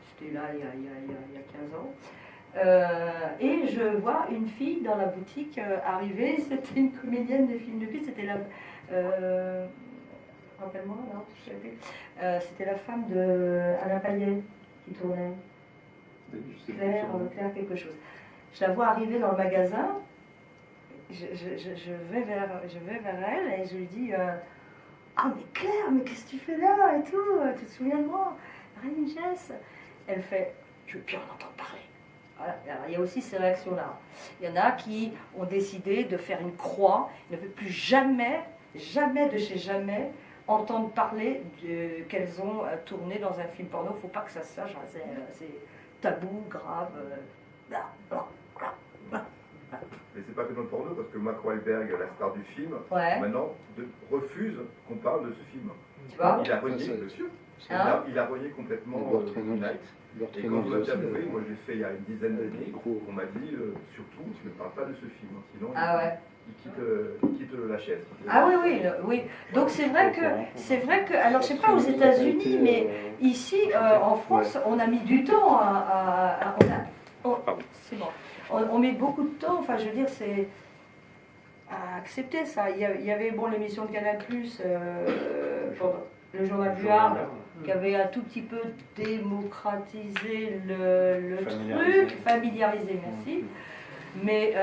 B: C'était là il y a 15 ans. Et je vois une fille dans la boutique arriver, c'était une comédienne de films de cul, c'était la... rappelle-moi, non, je sais plus. C'était la femme de Alain Payet qui tournait. Claire quelque chose. Je la vois arriver dans le magasin, je vais vers elle et je lui dis ah mais Claire, mais qu'est-ce que tu fais là et tout, tu te souviens de moi? Rien, Jess. Elle fait je veux plus en entendre parler. Voilà. Alors, il y a aussi ces réactions-là. Il y en a qui ont décidé de faire une croix, ils ne veulent plus jamais de chez jamais entendre parler qu'elles ont tourné dans un film porno. Il ne faut pas que ça se sache, c'est tabou, grave.
E: Mais c'est pas que dans le porno, parce que Mark Wahlberg, la star du film,
B: Ouais.
E: maintenant refuse qu'on parle de ce film.
B: Tu vois?
E: Il a renié,
F: Ça,
E: bien sûr.
B: Hein?
E: Il a renié complètement Night. Et
F: Bertrand
E: quand je l'ai
F: aussi,
E: interviewé, moi j'ai fait il y a une dizaine d'années, on m'a dit surtout tu ne parles pas de ce film, sinon
B: Ah ouais.
E: il quitte la chaise.
B: Ah oui, oui, oui. Donc c'est vrai que, alors je sais pas aux États-Unis, mais ici en France, on a mis du temps c'est bon. On met beaucoup de temps. Enfin, je veux dire, c'est à accepter ça. Il y avait bon l'émission de Canal+, le journal du Hard, qui avait un tout petit peu démocratisé le truc, familiarisé, merci. Mais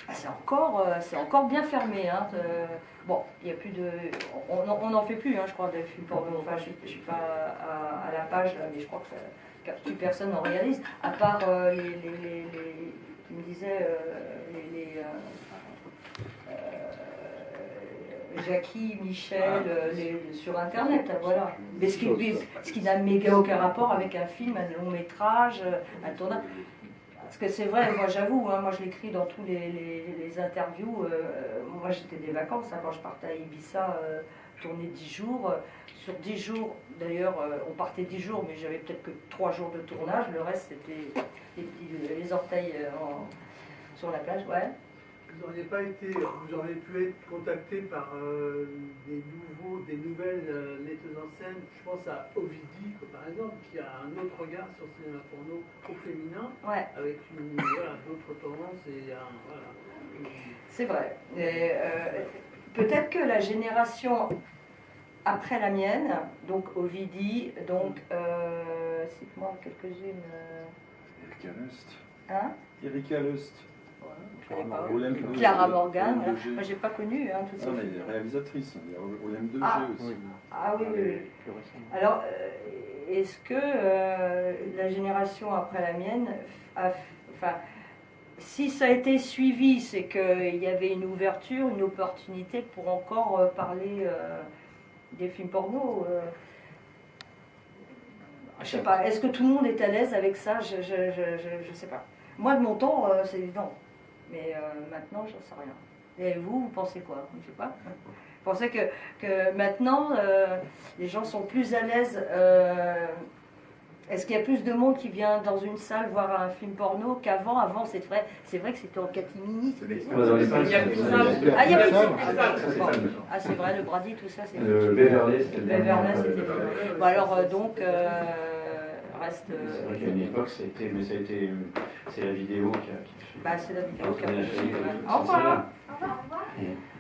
B: c'est encore bien fermé. Hein. Bon, il y a plus de, on n'en fait plus, hein, je crois, des films porno. Enfin, je suis pas à la page, là, mais je crois que plus personne n'en réalise, à part tu me disais, Jackie, Michel, sur Internet, voilà. Mais ce qui n'a méga aucun rapport avec un film, un long métrage, un tournage. Parce que c'est vrai, moi j'avoue, hein, moi je l'écris dans tous les interviews. Moi j'étais des vacances, hein, quand je partais à Ibiza, tourner 10 jours. Sur 10 jours, d'ailleurs, on partait 10 jours, mais j'avais peut-être que 3 jours de tournage. Le reste c'était les orteils sur la plage, ouais.
D: Vous n'auriez pu être contacté par des nouvelles metteuses en scène. Je pense à Ovidie, par exemple, qui a un autre regard sur le cinéma porno au féminin,
B: Ouais.
D: avec d'autres tendances et voilà.
B: C'est vrai. Peut-être que la génération après la mienne, donc Ovidie, donc cite-moi quelques-unes.
F: Erika Lust.
B: Hein?
F: Erika Lust.
B: Clara Morgan, voilà. Moi j'ai pas connu hein, toutes ces
F: Non, mais
B: filles.
F: réalisatrice, il y a Olympe 2G aussi.
B: Ah oui, oui. Alors, est-ce que la génération après la mienne, enfin, si ça a été suivi, c'est qu'il y avait une ouverture, une opportunité pour encore parler des films porno. Je sais pas, est-ce que tout le monde est à l'aise avec ça? Je sais pas. Moi, de mon temps, c'est évident. Mais maintenant, j'en sais rien. Et vous pensez quoi? Je sais pas. Vous pensez que maintenant, les gens sont plus à l'aise. Est-ce qu'il y a plus de monde qui vient dans une salle voir un film porno qu'avant? Avant, c'est vrai que c'était en catimini.
C: Il y a plus de salles.
B: Ah, il y a plus de salles. Ah, c'est vrai, le Brady, tout ça, c'est.
A: Beverly,
B: c'était bon, alors, donc, reste.
A: C'est vrai qu'à une époque, c'est la vidéo qui
B: Bah, c'est la vidéo qui a
A: fait.
B: Au revoir.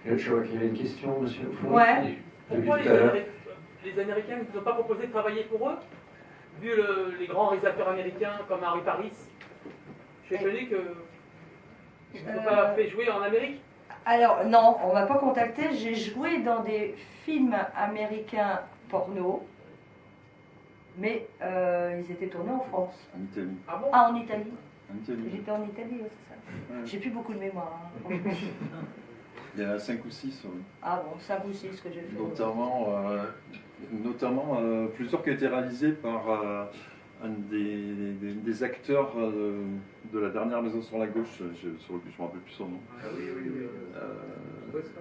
A: Je vois qu'il y avait une question, monsieur Fouet.
B: Ouais.
H: Pourquoi les Américains ne vous ont pas proposé de travailler pour eux? Vu les grands réalisateurs américains comme Harry Paris, je suis étonné qu'ils ne vous ont pas fait jouer en Amérique.
B: Alors, non, on ne m'a pas contacté. J'ai joué dans des films américains porno, mais ils étaient tournés en France.
F: En Italie.
H: Ah bon?
B: Ah, en Italie.
F: En Italie.
B: J'étais en Italie, ouais, c'est ça.
F: Ouais.
B: J'ai plus beaucoup de mémoire. Hein.
F: Il y en a 5 ou 6. Oui.
B: Ah bon, 5 ou 6 que j'ai fait.
F: Notamment plusieurs qui ont été réalisés par un des acteurs de la dernière maison sur la gauche, je ne me rappelle plus son nom.
E: Ah oui.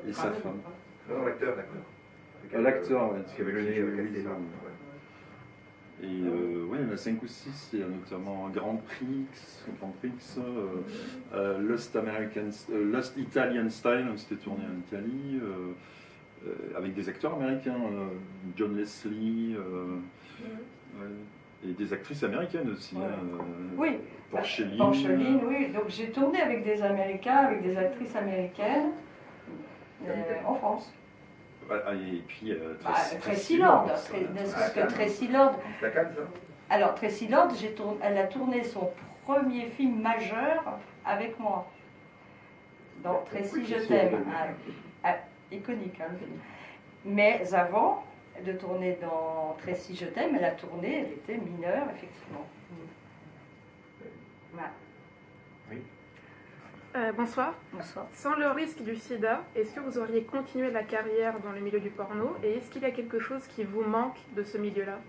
F: Et sa femme.
E: Non, l'acteur.
F: L'acteur, oui.
E: Qui avait le nez cassé là.
F: Et oui, il y en a 5 ou 6, il y a notamment Grand Prix, Lost Italian Style, c'était tourné en Italie, avec des acteurs américains, John Leslie, et des actrices américaines aussi.
B: Ouais.
F: Hein,
B: Oui,
F: Porcheline,
B: oui. Donc j'ai tourné avec des Américains, avec des actrices américaines, en France.
F: Et puis
B: Tracy Lord, n'est-ce que Tracy Lord. Alors Tracy Lord, elle a tourné son premier film majeur avec moi. dans Tracy, je t'aime. Iconique, hein. Mais avant de tourner dans Tracy, je t'aime, elle a tourné, elle était mineure, effectivement. Voilà.
I: Bonsoir.
B: Bonsoir.
I: Sans le risque du sida, est-ce que vous auriez continué la carrière dans le milieu du porno et est-ce qu'il y a quelque chose qui vous manque de ce milieu-là?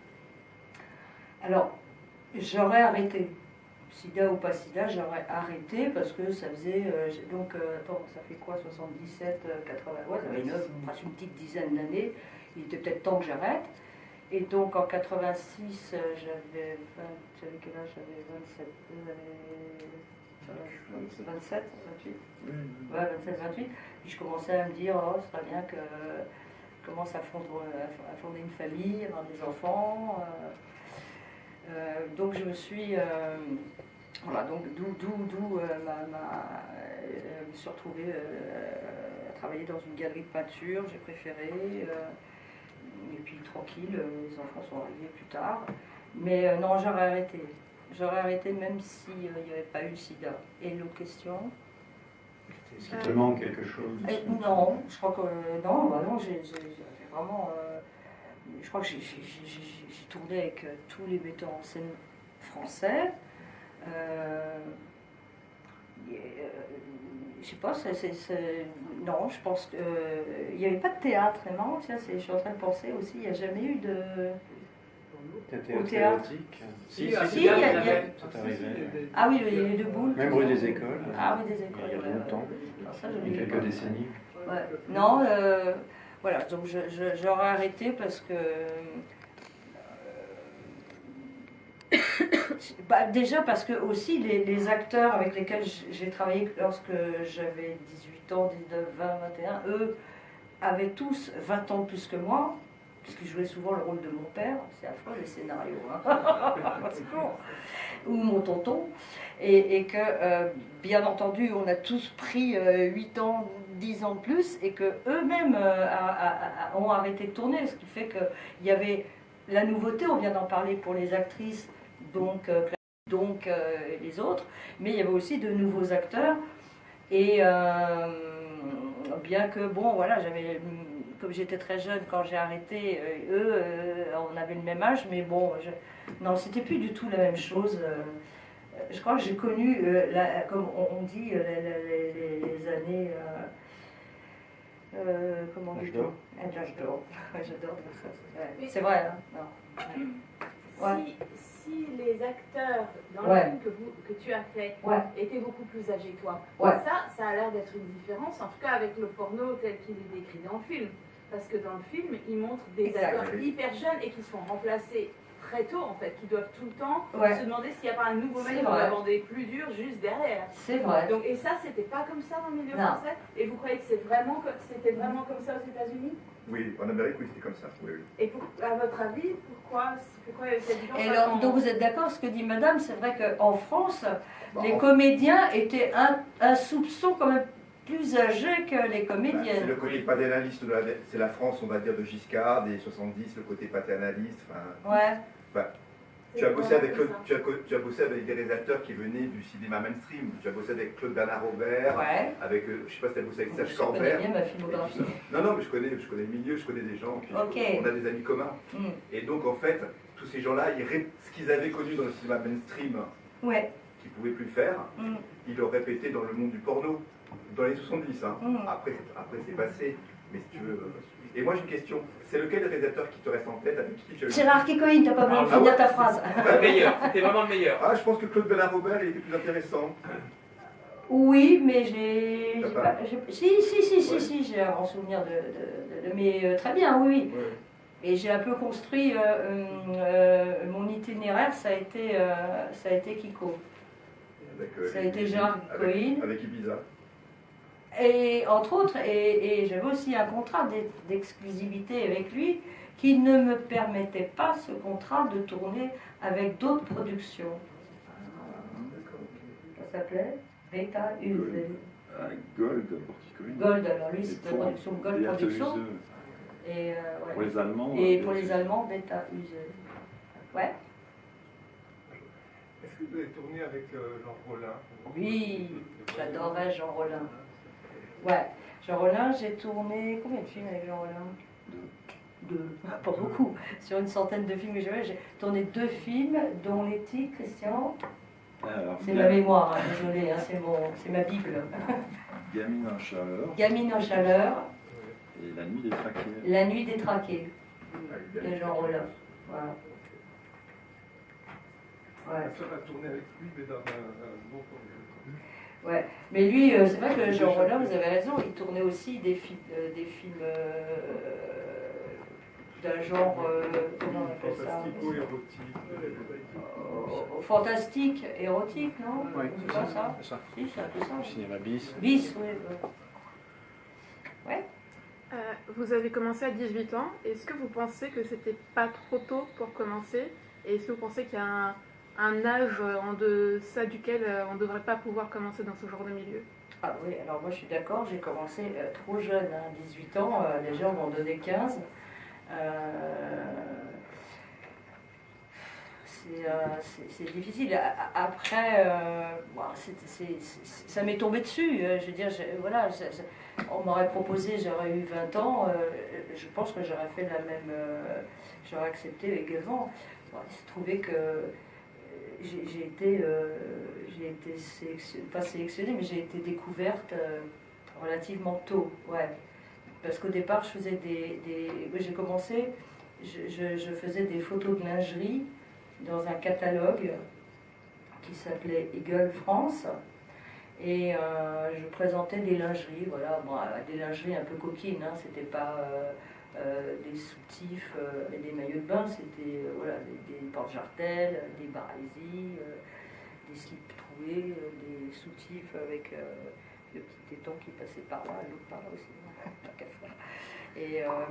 B: Alors, j'aurais arrêté. Sida ou pas sida, j'aurais arrêté parce que ça faisait. Attends, ça fait quoi, 77, 80, ouais, ça fait presque une petite dizaine d'années. Il était peut-être temps que j'arrête. Et donc en 86, j'avais quel âge? J'avais 27. 27, 28. Ouais, 27, 28. Puis je commençais à me dire, oh, ce serait bien que je commence à fonder une famille, avoir des enfants. Donc je me suis. Voilà, donc d'où je me suis retrouvée à travailler dans une galerie de peinture, j'ai préféré. Et puis tranquille, les enfants sont arrivés plus tard. Mais non, j'aurais arrêté. J'aurais arrêté même s'il n'y avait pas eu le sida. Et l'autre question?
A: Est-ce qu'il te manque quelque chose?
B: Non, je crois que non, bah non, j'ai vraiment. Je crois que j'ai tourné avec tous les metteurs en scène français. Je sais pas, non, je pense qu'il n'y avait pas de théâtre, non, tiens, je suis en train de penser aussi, il n'y a jamais eu de.
A: Au théâtre. Si,
B: il y a.
A: C'est arrivé.
B: Ah oui, il y a eu deux boules.
A: Même rue des Écoles.
B: Ah oui, des écoles.
A: Il y a longtemps.
B: Ça,
A: Il y a quelques décennies.
B: Ouais. Non, voilà, donc j'aurais arrêté parce que. Déjà parce que aussi les acteurs avec lesquels j'ai travaillé lorsque j'avais 18 ans, 19, 20, 21, eux avaient tous 20 ans de plus que moi, puisqu'ils jouaient souvent le rôle de mon père, c'est affreux les scénarios, hein. C'est court, ou mon tonton, et que bien entendu on a tous pris 8 ans, 10 ans de plus, et que eux-mêmes ont arrêté de tourner, ce qui fait qu'il y avait la nouveauté, on vient d'en parler pour les actrices, donc les autres, mais il y avait aussi de nouveaux acteurs, et bien que, bon, voilà, comme j'étais très jeune quand j'ai arrêté, eux, on avait le même âge, mais bon, non, c'était plus du tout la même chose. Je crois que j'ai connu, comme on dit, les années... comment
A: L'âge
B: dit-on?
A: d'or.
B: L'âge d'or. J'adore dire ça. Ouais. C'est vrai, hein? Non. Ouais.
C: Si les acteurs dans
B: Ouais.
C: le film que tu as fait
B: Ouais.
C: étaient beaucoup plus âgés que toi,
B: Ouais.
C: ça a l'air d'être une différence, en tout cas avec le porno tel qu'il est décrit dans le film. Parce que dans le film, ils montrent des
B: Exact.
C: acteurs hyper jeunes et qui sont remplacés très tôt en fait, qui doivent tout le temps
B: Ouais.
C: se demander s'il n'y a pas un nouveau
B: C'est
C: mec qui
B: vrai.
C: va vendre des plus durs juste derrière.
B: C'est vrai.
C: Donc, et ça, c'était pas comme ça dans le milieu
B: Non.
C: français? Et vous croyez que c'était vraiment comme ça aux États-Unis?
E: Oui, en Amérique, oui, c'était comme ça. Oui, oui.
C: Et à votre avis, pourquoi il y avait cette différence?
B: Et alors, donc vous êtes d'accord, ce que dit madame, c'est vrai qu'en France,
E: Bah,
B: les
E: en-
B: comédiens étaient un soupçon quand même plus âgés que les
E: C'est
B: comédiennes.
E: le côté paternaliste, c'est la France, on va dire, de Giscard, des 70, le côté paternaliste. Enfin,
B: Ouais.
E: tu as bossé avec Claude, tu as bossé avec des réalisateurs qui venaient du cinéma mainstream. Tu as bossé avec Claude Bernard Robert,
B: Ouais.
E: avec, je sais pas si tu as bossé avec Serge
B: Je connais
E: Corbert.
B: bien ma filmographie.
E: Non, mais je connais le milieu, je connais des gens, puis
B: Ok.
E: on a des amis communs.
B: Mm.
E: Et donc, en fait, tous ces gens-là, ce qu'ils avaient connu dans le cinéma mainstream,
B: Ouais.
E: qu'ils ne pouvaient plus faire,
B: Mm.
E: ils le répétaient dans le monde du porno, dans les 70. Hein.
B: Mm.
E: Après, c'est passé. Mais si tu veux. Et moi, j'ai une question. C'est lequel réalisateur qui te reste en tête, avec qui tu as eu-
B: Gérard Kikoïne, t'as pas besoin de
E: Ah
B: finir
E: ouais.
B: ta phrase.
H: Le meilleur, c'était vraiment le meilleur.
E: Ah, je pense que Claude Bernard Robert, il était plus intéressant.
B: Oui, mais j'ai.
E: T'as
B: j'ai
E: pas-
B: pas- j'ai-
E: Ouais.
B: Si, j'ai un grand souvenir mais très bien, oui.
E: Ouais.
B: Et j'ai un peu construit mon itinéraire, ça a été Kiko.
E: Avec,
B: Ça a été Gérard Cohen.
E: Avec Ibiza.
B: Et entre autres, et j'avais aussi un contrat d'exclusivité avec lui qui ne me permettait pas ce contrat de tourner avec d'autres productions. Ça s'appelait Beta Usé.
F: Gold, Porticoïne.
B: Gold, alors lui
F: Et
B: c'est la
F: pour-
B: production Gold
F: Beate
B: Productions.
F: Useux.
B: Et, ouais.
F: Pour les Allemands.
B: Et
F: Beate
B: pour les
F: Useux.
B: Allemands, Beta Usé. Ouais.
J: Est-ce que vous avez tourné avec Jean Rollin?
B: Oui, j'adorais Jean Rollin. Ouais, Jean Rollin, j'ai tourné combien de films avec Jean Rollin? Deux, pas beaucoup. Sur une centaine de films que j'ai tourné 2 films, dont les titres, Christian. C'est ma mémoire, hein, désolé, hein, c'est ma Bible.
F: Gamine en chaleur.
B: Gamine en chaleur.
F: Et La nuit des traqués.
B: La nuit des traqués, de Jean Rollin. Voilà. Ouais.
J: Ça va tourner avec lui, mais dans un bon temps.
B: Ouais, mais lui, c'est vrai que Jean Rollin, vous avez raison, il tournait aussi des films d'un genre, comment on appelle ça? Fantastique, érotique, non?
K: Oui,
B: c'est pas ça.
K: c'est ça.
B: Si, c'est un peu ça.
K: Le cinéma bis.
B: Bis, oui. Ouais.
I: Vous avez commencé à 18 ans. Est-ce que vous pensez que c'était pas trop tôt pour commencer? Et est-ce que vous pensez qu'il y a un âge en deçà duquel on ne devrait pas pouvoir commencer dans ce genre de milieu?
B: Ah oui, alors moi je suis d'accord, j'ai commencé trop jeune, hein, 18 ans, les gens m'ont donné 15. C'est difficile. Après, ça m'est tombé dessus. Je veux dire, voilà, on m'aurait proposé, j'aurais eu 20 ans, je pense que j'aurais fait la même, j'aurais accepté également. Bon, il se trouvait que j'ai été pas sélectionnée, mais j'ai été découverte relativement tôt. Ouais. Parce qu'au départ, je faisais j'ai commencé, je faisais des photos de lingerie dans un catalogue qui s'appelait Eagle France. Et je présentais des lingeries, voilà, bon, des lingeries un peu coquines, hein, c'était pas des soutifs et des maillots de bain, c'était voilà, des porte-jartelles, des barésies, des slips troués, des soutifs avec le petit téton qui passait par là, l'autre par là aussi, tant qu'à faire.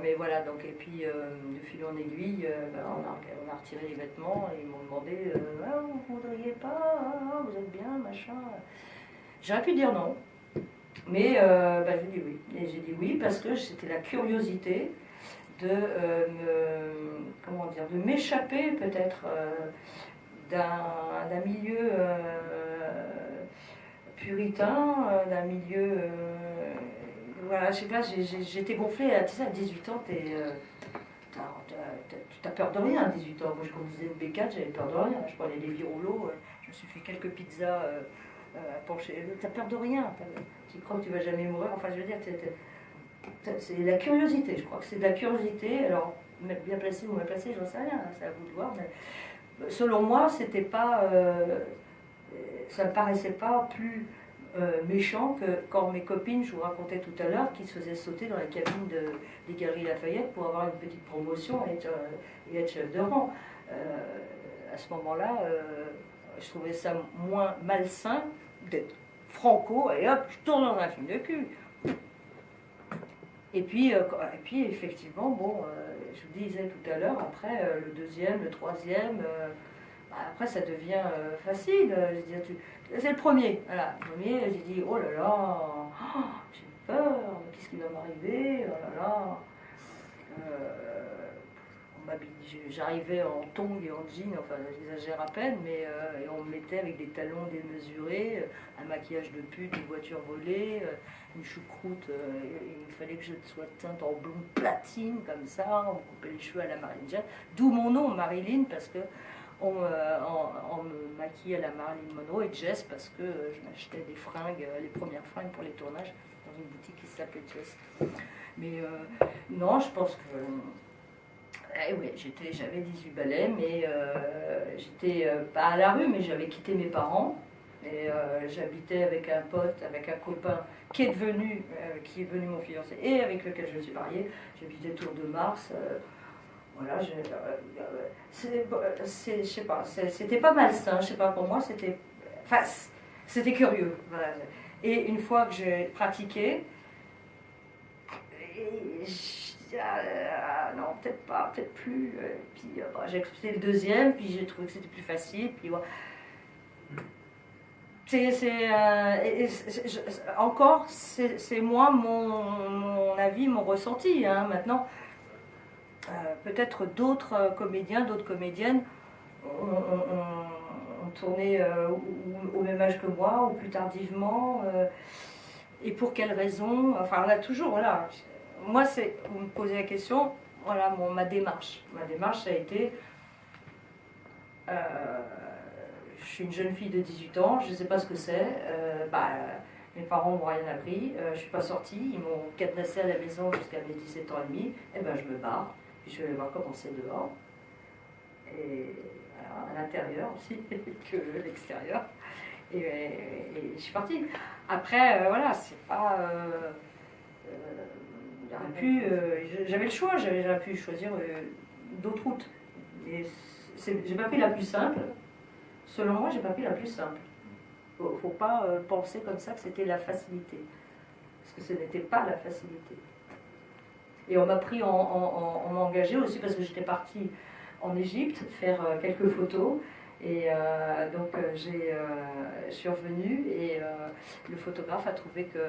B: Mais voilà, donc, et puis de fil en aiguille, on a retiré les vêtements et ils m'ont demandé ah, vous ne voudriez pas, ah, vous êtes bien, machin. J'aurais pu dire non, mais j'ai dit oui. Et j'ai dit oui parce que c'était la curiosité de de m'échapper peut-être d'un milieu puritain, d'un milieu voilà, je sais pas, j'étais gonflée à 18 ans, t'as peur de rien à 18 ans. Moi, je conduisais une B4, j'avais peur de rien. Je prenais des virolos, je me suis fait quelques pizzas penchées. T'as peur de rien. Tu crois que tu vas jamais mourir. Enfin, je veux dire, c'est la curiosité, je crois que c'est de la curiosité. Alors, bien placé ou mal placé, j'en sais rien, c'est à vous de voir. Mais selon moi, c'était pas. Ça me paraissait pas plus méchant que quand mes copines, je vous racontais tout à l'heure, qui se faisaient sauter dans la cabine des Galeries Lafayette pour avoir une petite promotion et être chef de rang. À ce moment-là, je trouvais ça moins malsain d'être franco et hop, je tourne dans un film de cul. Et puis effectivement, bon, je vous disais tout à l'heure, après le deuxième, le troisième, après ça devient facile. C'est le premier. Voilà, le premier, j'ai dit oh là là, j'ai peur, qu'est-ce qui va m'arriver, oh là là. J'arrivais en tongs et en jean, enfin j'exagère à peine, mais et on me mettait avec des talons démesurés, un maquillage de pute, une voiture volée, une choucroute, il fallait que je sois teinte en blonde platine comme ça, on me coupait les cheveux à la Marilyn Jane, d'où mon nom Marilyn, parce que on me maquillait à la Marilyn Monroe, et Jess parce que je m'achetais des fringues, les premières fringues pour les tournages dans une boutique qui s'appelait Jess. Mais non, je pense que oui, j'avais 18 balais, mais j'étais pas à la rue, mais j'avais quitté mes parents. Et j'habitais avec un pote, avec un copain qui est devenu mon fiancé et avec lequel je me suis mariée. J'habitais Tour de Mars. Voilà, je sais pas, c'était pas malsain, je sais pas, pour moi c'était curieux. Voilà. Et une fois que j'ai pratiqué, non, peut-être pas, peut-être plus. Puis j'ai accepté le deuxième, puis j'ai trouvé que c'était plus facile. Puis voilà. Encore, c'est moi mon avis, mon ressenti. Hein. Maintenant, peut-être d'autres comédiens, d'autres comédiennes ont tourné au même âge que moi, ou plus tardivement. et pour quelles raisons. Enfin, on a toujours, voilà. Moi, vous me posez la question, voilà ma démarche. Ma démarche, ça a été, je suis une jeune fille de 18 ans, je ne sais pas ce que c'est. Mes parents m'ont rien appris, je ne suis pas sortie, ils m'ont cadenassée à la maison jusqu'à mes 17 ans et demi, et ben je me barre, puis je vais aller voir comment c'est dehors, et voilà, à l'intérieur aussi, que l'extérieur, et je suis partie. Après, voilà, c'est pas... j'avais le choix, j'aurais pu choisir d'autres routes, et j'ai pas pris la plus simple, selon moi, j'ai pas pris la plus simple. Faut pas penser comme ça que c'était la facilité, parce que ce n'était pas la facilité. Et on m'a pris, on m'a engagé aussi parce que j'étais partie en Égypte faire quelques photos, et donc je suis revenue et le photographe a trouvé que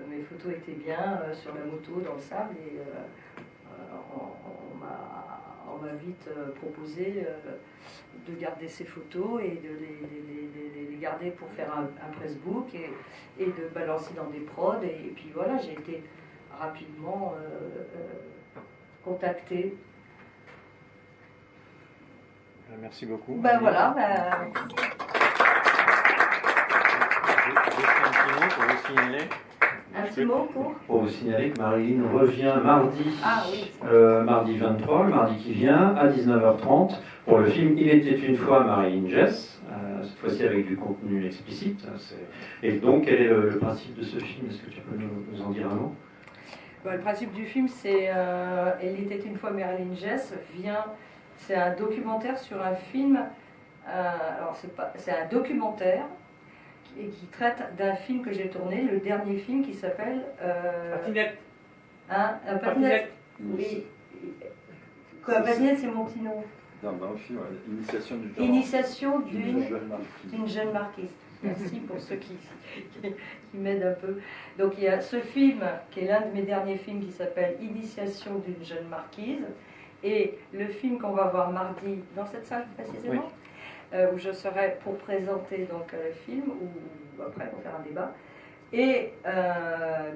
B: mes photos étaient bien sur la moto dans le sable, et on m'a vite proposé de garder ces photos et de les garder pour faire un pressbook et de balancer dans des prods. Et puis voilà, j'ai été rapidement contactée.
A: Merci beaucoup.
B: Ben voilà. Un petit mot
A: pour vous signaler que Marilyn revient mardi, mardi 23, le mardi qui vient, à 19h30, pour le film Il était une fois Marilyn Jess, cette fois-ci avec du contenu explicite. Et donc, quel est le principe de ce film? Est-ce que tu peux nous en dire un mot?
B: Le principe du film, c'est Il était une fois Marilyn Jess, c'est un documentaire sur un film, c'est un documentaire qui traite d'un film que j'ai tourné, le dernier film qui s'appelle...
H: Patinette.
B: Patinette. Oui. Quoi, Patinette, c'est mon petit nom.
F: Dans le film,
B: Initiation d'une jeune marquise. Merci pour ceux qui m'aident un peu. Donc il y a ce film, qui est l'un de mes derniers films, qui s'appelle Initiation d'une jeune marquise, et le film qu'on va voir mardi, dans cette salle précisément, où je serai pour présenter donc le film, ou après pour faire un débat, et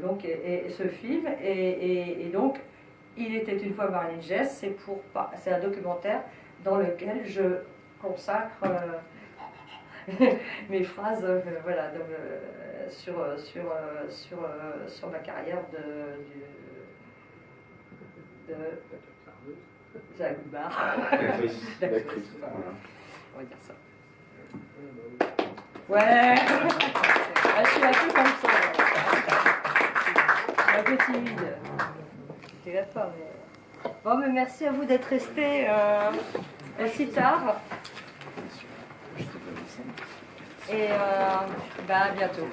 B: donc ce film, et donc Il était une fois Marilyn Jess, c'est un documentaire dans lequel je consacre mes phrases, voilà, donc, sur ma carrière de la Goudbar.
A: D'actrice.
B: On va dire ça. Ouais. Je suis un peu comme ça. Je suis un peu timide. Je dirais pas, mais... Bon, mais merci à vous d'être restés aussi tard. Et à bientôt.